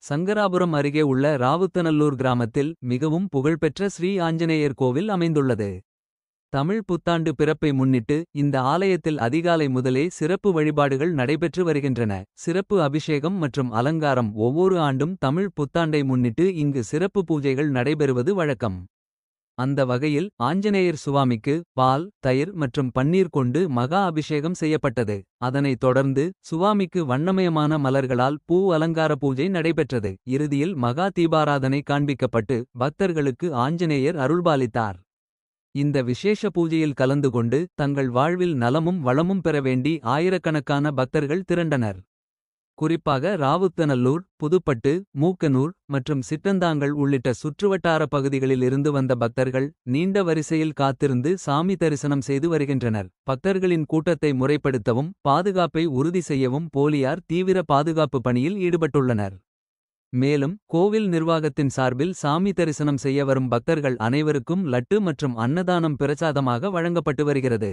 சங்கராபுரம் அருகே உள்ள ராவுத்தநல்லூர் கிராமத்தில் மிகவும் புகழ்பெற்ற ஸ்ரீ ஆஞ்சநேயர் கோவில் அமைந்துள்ளது. தமிழ் புத்தாண்டு பிறப்பை முன்னிட்டு இந்த ஆலயத்தில் அதிகாலை முதலே சிறப்பு வழிபாடுகள் நடைபெற்று வருகின்றன. சிறப்பு அபிஷேகம் மற்றும் அலங்காரம் ஒவ்வொரு ஆண்டும் தமிழ் புத்தாண்டை முன்னிட்டு இங்கு சிறப்பு பூஜைகள் நடைபெறுவது வழக்கம். அந்த வகையில் ஆஞ்சநேயர் சுவாமிக்கு பால், தயிர் மற்றும் பன்னீர் கொண்டு மகா அபிஷேகம் செய்யப்பட்டது. அதனைத் தொடர்ந்து சுவாமிக்கு வண்ணமயமான மலர்களால் பூ அலங்கார பூஜை நடைபெற்றது. இறுதியில் மகா தீபாராதனை காண்பிக்கப்பட்டு பக்தர்களுக்கு ஆஞ்சநேயர் அருள்பாலித்தார். இந்த விசேஷ பூஜையில் கலந்து கொண்டு தங்கள் வாழ்வில் நலமும் வளமும் பெற வேண்டி ஆயிரக்கணக்கான பக்தர்கள் திரண்டனர். குறிப்பாக ராவுத்தநல்லூர், புதுப்பட்டு, மூக்கனூர் மற்றும் சிட்டந்தாங்கல் உள்ளிட்ட சுற்றுவட்டார பகுதிகளில் இருந்து வந்த பக்தர்கள் நீண்ட வரிசையில் காத்திருந்து சாமி தரிசனம் செய்து வருகின்றனர். பக்தர்களின் கூட்டத்தை முறைப்படுத்தவும் பாதுகாப்பை உறுதி செய்யவும் போலீசார் தீவிர பாதுகாப்பு பணியில் ஈடுபட்டுள்ளனர். மேலும் கோவில் நிர்வாகத்தின் சார்பில் சாமி தரிசனம் செய்ய வரும் பக்தர்கள் அனைவருக்கும் லட்டு மற்றும் அன்னதானம் பிரசாதமாக வழங்கப்பட்டு வருகிறது.